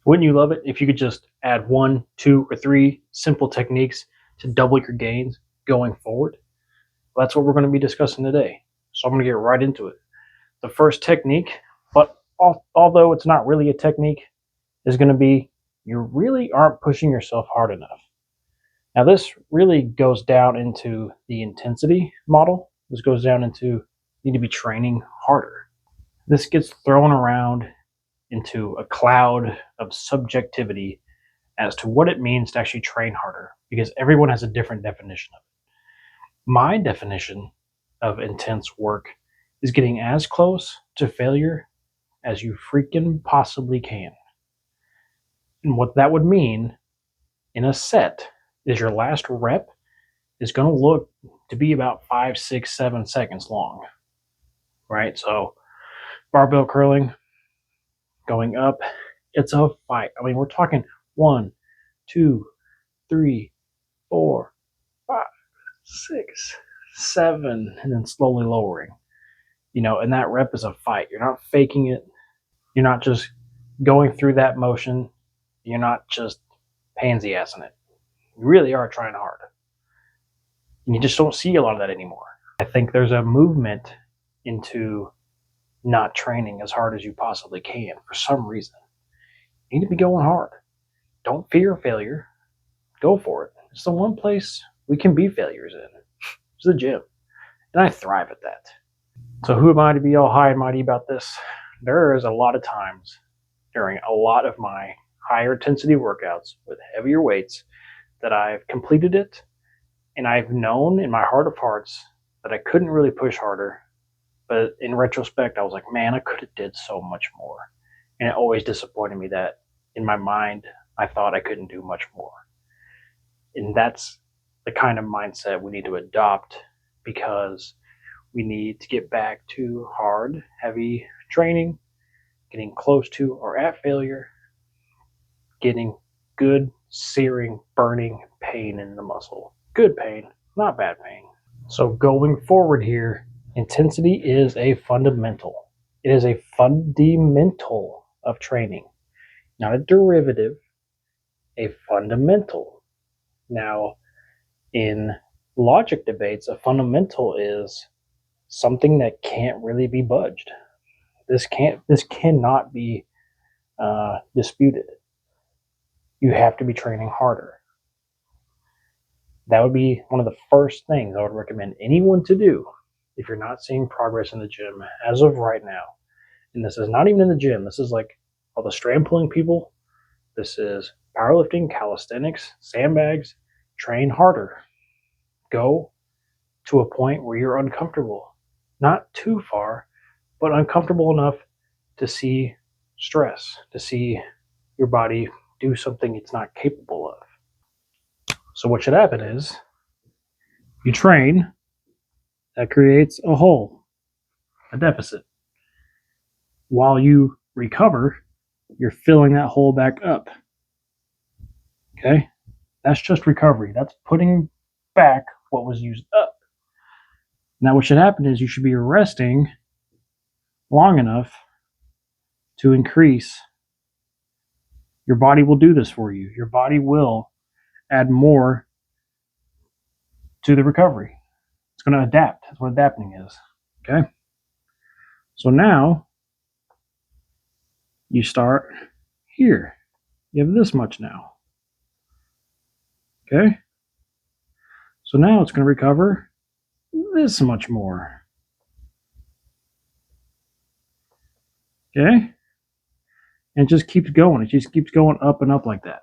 Wouldn't you love it if you could just add 1, 2, or 3 simple techniques to double your gains going forward? Well, that's what we're going to be discussing today. So I'm going to get right into it. The first technique, but although it's not really a technique, is going to be you really aren't pushing yourself hard enough. Now, this really goes down into the intensity model. This goes down into you need to be training harder. This gets thrown around into a cloud of subjectivity as to what it means to actually train harder, because everyone has a different definition of it. My definition of intense work is getting as close to failure as you freaking possibly can. And what that would mean in a set is your last rep is going to look to be about 5, 6, 7 seconds long, right? So barbell curling, going up, it's a fight. I mean, we're talking 1, 2, 3, 4, 5, 6, 7, and then slowly lowering. And that rep is a fight. You're not faking it. You're not just going through that motion. You're not just pansy-assing it. You really are trying hard. And you just don't see a lot of that anymore. I think there's a movement into not training as hard as you possibly can for some reason. You need to be going hard. Don't fear failure. Go for it. It's the one place we can be failures in. It's the gym. And I thrive at that. So who am I to be all high and mighty about this? There is a lot of times during a lot of my higher intensity workouts with heavier weights that I've completed it, and I've known in my heart of hearts that I couldn't really push harder. But in retrospect, I was like, man, I could have did so much more. And it always disappointed me that in my mind, I thought I couldn't do much more. And that's the kind of mindset we need to adopt, because we need to get back to hard, heavy training, getting close to or at failure, getting good, searing, burning pain in the muscle. Good pain, not bad pain. So going forward here, intensity is a fundamental. It is a fundamental of training, not a derivative, a fundamental. Now, in logic debates, a fundamental is something that can't really be budged. This cannot be disputed. You have to be training harder. That would be one of the first things I would recommend anyone to do if you're not seeing progress in the gym as of right now. And this is not even in the gym. This is like all the strand pulling people. This is powerlifting, calisthenics, sandbags. Train harder. Go to a point where you're uncomfortable. Not too far, but uncomfortable enough to see stress, to see your body do something it's not capable of. So what should happen is you train, that creates a hole, a deficit. While you recover, you're filling that hole back up. Okay? That's just recovery. That's putting back what was used up. Now what should happen is you should be resting long enough to increase. Your body will do this for you. Your body will add more to the recovery. It's going to adapt. That's what adapting is. Okay? So now you start here. You have this much now. Okay? So now it's going to recover this much more. Okay? And it just keeps going. It just keeps going up and up like that.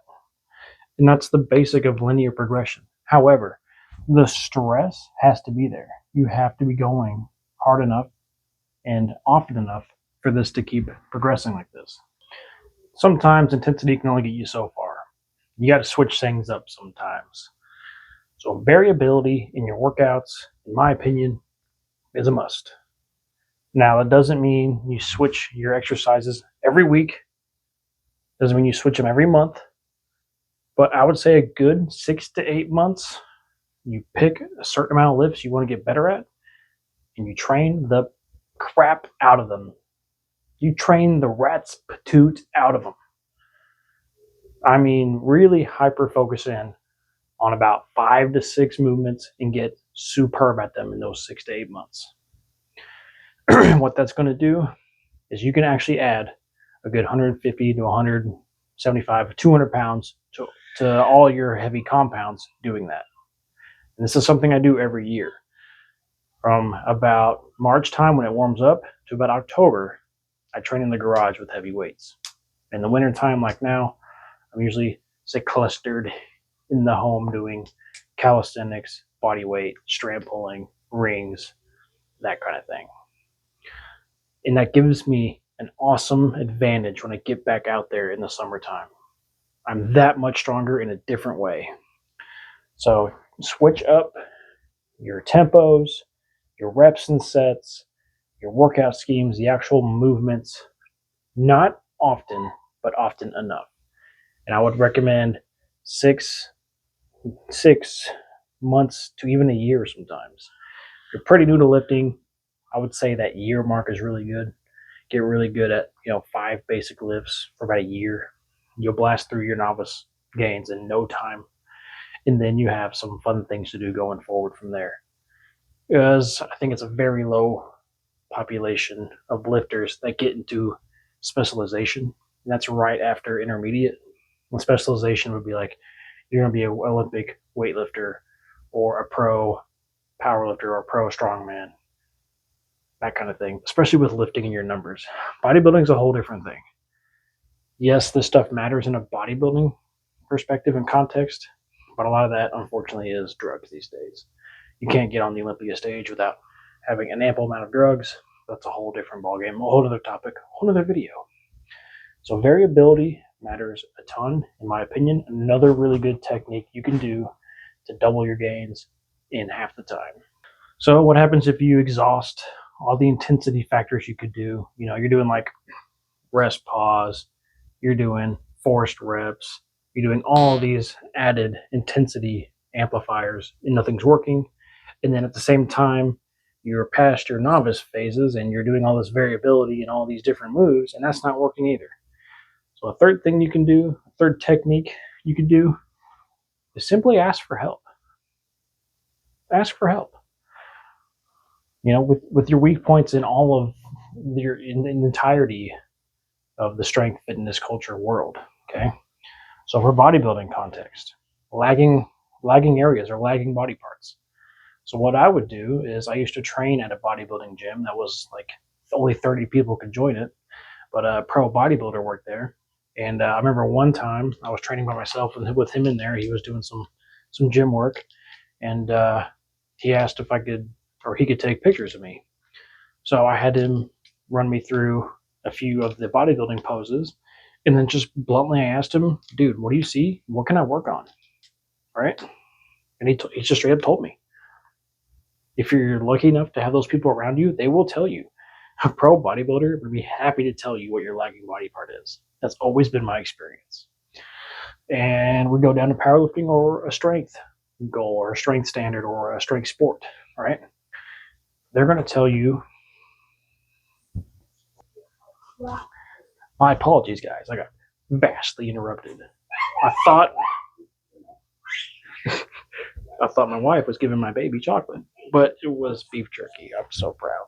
And that's the basic of linear progression. However, the stress has to be there. You have to be going hard enough and often enough for this to keep progressing like this. Sometimes intensity can only get you so far. You got to switch things up sometimes. So variability in your workouts, in my opinion, is a must. Now, that doesn't mean you switch your exercises every week. Doesn't mean you switch them every month. But I would say a good 6 to 8 months, you pick a certain amount of lifts you want to get better at, and you train the crap out of them. You train the rat's patoot out of them. I mean, really hyper focus in on about 5 to 6 movements and get superb at them in those 6 to 8 months. What that's going to do is you can actually add a good 150 to 175, 200 pounds to all your heavy compounds doing that. And this is something I do every year. From about March time when it warms up to about October, I train in the garage with heavy weights. In the winter time, like now, I'm usually clustered in the home doing calisthenics, body weight, strand pulling, rings, that kind of thing. And that gives me an awesome advantage when I get back out there in the summertime. I'm that much stronger in a different way. So switch up your tempos, your reps and sets, your workout schemes, the actual movements, not often, but often enough. And I would recommend 6 months to even a year sometimes. If you're pretty new to lifting, I would say that year mark is really good. Get really good at 5 basic lifts for about a year. You'll blast through your novice gains in no time, and then you have some fun things to do going forward from there. Because I think it's a very low population of lifters that get into specialization, and that's right after intermediate. And specialization would be like you're going to be an Olympic weightlifter or a pro powerlifter or a pro strongman, that kind of thing, especially with lifting in your numbers. Bodybuilding is a whole different thing. Yes, this stuff matters in a bodybuilding perspective and context, but a lot of that, unfortunately, is drugs these days. You can't get on the Olympia stage without having an ample amount of drugs. That's a whole different ballgame, a whole other topic, a whole other video. So variability matters a ton, in my opinion. Another really good technique you can do to double your gains in half the time. So what happens if you exhaust all the intensity factors you could do? You're doing like rest pause, you're doing forced reps, you're doing all these added intensity amplifiers and nothing's working. And then at the same time, you're past your novice phases and you're doing all this variability and all these different moves, and that's not working either. So a third thing you can do, a third technique you can do, is simply ask for help. Ask for help. With your weak points in all of in the entirety of the strength, fitness, culture world. Okay, so for bodybuilding context, lagging areas or lagging body parts. So what I would do is I used to train at a bodybuilding gym that was like only 30 people could join it, but a pro bodybuilder worked there. And I remember one time I was training by myself with him in there. He was doing some gym work, and he asked if I could, or he could take pictures of me. So I had him run me through a few of the bodybuilding poses, and then just bluntly I asked him, dude, what do you see? What can I work on? Right? And he just straight up told me. If you're lucky enough to have those people around you, they will tell you. A pro bodybuilder would be happy to tell you what your lagging body part is. That's always been my experience. And we go down to powerlifting or a strength goal or a strength standard or a strength sport, right? They're going to tell you. My apologies, guys. I got vastly interrupted. I thought my wife was giving my baby chocolate, but it was beef jerky. I'm so proud.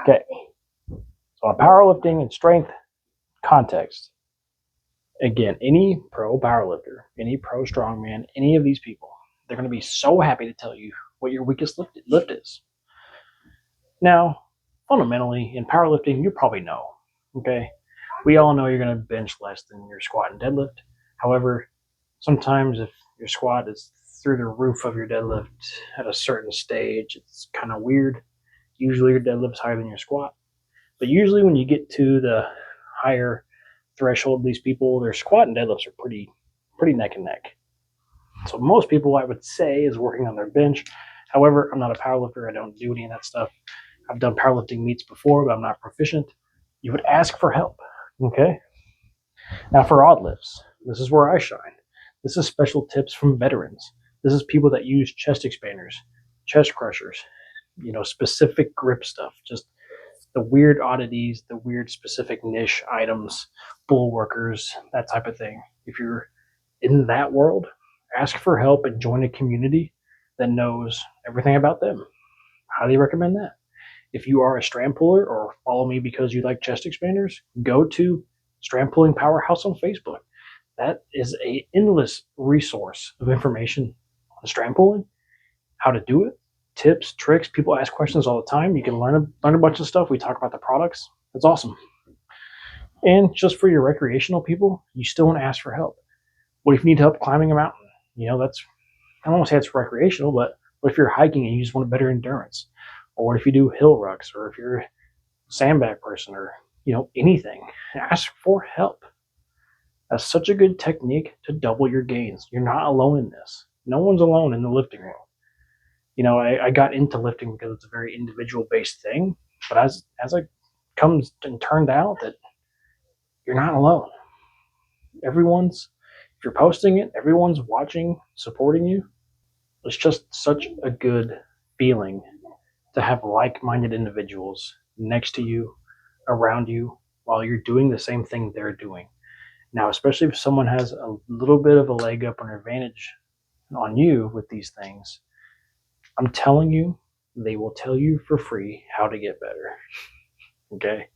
Okay. So on powerlifting and strength context, again, any pro powerlifter, any pro strongman, any of these people, they're going to be so happy to tell you what your weakest lift is. Now, fundamentally, in powerlifting, you probably know, okay? We all know you're going to bench less than your squat and deadlift. However, sometimes if your squat is through the roof of your deadlift at a certain stage, it's kind of weird. Usually your deadlift's higher than your squat. But usually when you get to the higher threshold of these people, their squat and deadlifts are pretty neck and neck. So most people, I would say, is working on their bench. However, I'm not a powerlifter. I don't do any of that stuff. I've done powerlifting meets before, but I'm not proficient. You would ask for help, okay? Now for odd lifts, this is where I shine. This is special tips from veterans. This is people that use chest expanders, chest crushers, specific grip stuff, just the weird oddities, the weird specific niche items, bulwarkers, that type of thing. If you're in that world, ask for help and join a community that knows everything about them. Highly recommend that. If you are a strand puller or follow me because you like chest expanders, go to Strand Pulling Powerhouse on Facebook. That is a endless resource of information on strand pulling, how to do it, tips, tricks. People ask questions all the time. You can learn a bunch of stuff. We talk about the products. It's awesome. And just for your recreational people, you still want to ask for help. What if you need help climbing a mountain? That's, I don't want to say it's recreational, but what if you're hiking and you just want better endurance? Or what if you do hill rucks, or if you're a sandbag person, or anything? Ask for help. That's such a good technique to double your gains. You're not alone in this. No one's alone in the lifting world. I got into lifting because it's a very individual based thing, but as it comes and turned out that you're not alone. If you're posting it, everyone's watching, supporting you. It's just such a good feeling to have like-minded individuals next to you, around you, while you're doing the same thing they're doing. Now, especially if someone has a little bit of a leg up or an advantage on you with these things, I'm telling you, they will tell you for free how to get better. Okay?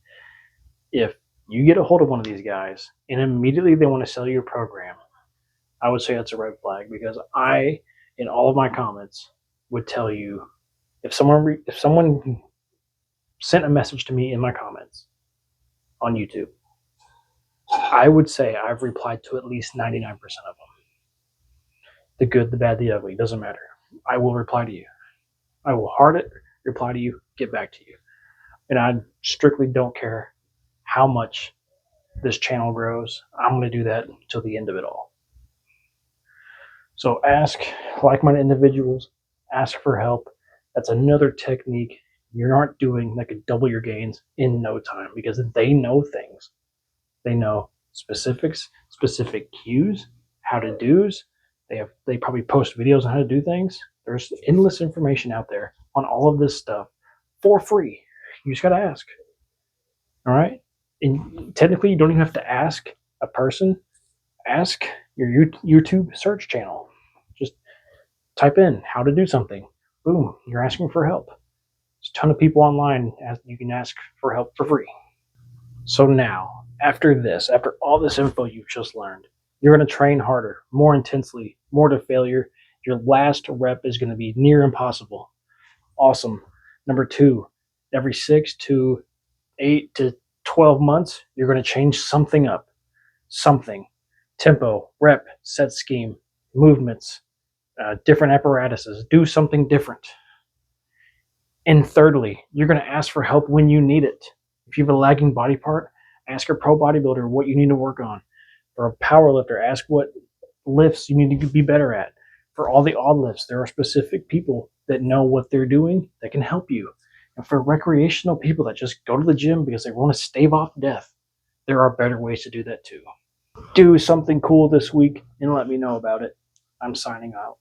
If you get a hold of one of these guys and immediately they want to sell you a program, I would say that's a red flag, because I, in all of my comments, would tell you, if someone sent a message to me in my comments on YouTube, I would say I've replied to at least 99% of them. The good, the bad, the ugly, doesn't matter. I will reply to you. I will heart it, reply to you, get back to you. And I strictly don't care how much this channel grows. I'm going to do that until the end of it all. So ask like-minded individuals, ask for help. That's another technique you aren't doing that could double your gains in no time, because they know things. They know specifics, specific cues, how to do's. They probably post videos on how to do things. There's endless information out there on all of this stuff for free. You just got to ask. All right? And technically, you don't even have to ask a person. Ask your YouTube search channel. Just type in how to do something. Boom, you're asking for help. There's a ton of people online you can ask for help for free. So now, after all this info you've just learned, you're going to train harder, more intensely, more to failure. Your last rep is going to be near impossible. Awesome. Number 2, every 6 to 8 to 12 months, you're going to change something up. Something. Tempo, rep, set scheme, movements, different apparatuses. Do something different. And thirdly, you're going to ask for help when you need it. If you have a lagging body part, ask a pro bodybuilder what you need to work on. For a power lifter, ask what lifts you need to be better at. For all the odd lifts, there are specific people that know what they're doing that can help you. And for recreational people that just go to the gym because they want to stave off death, there are better ways to do that too. Do something cool this week and let me know about it. I'm signing out.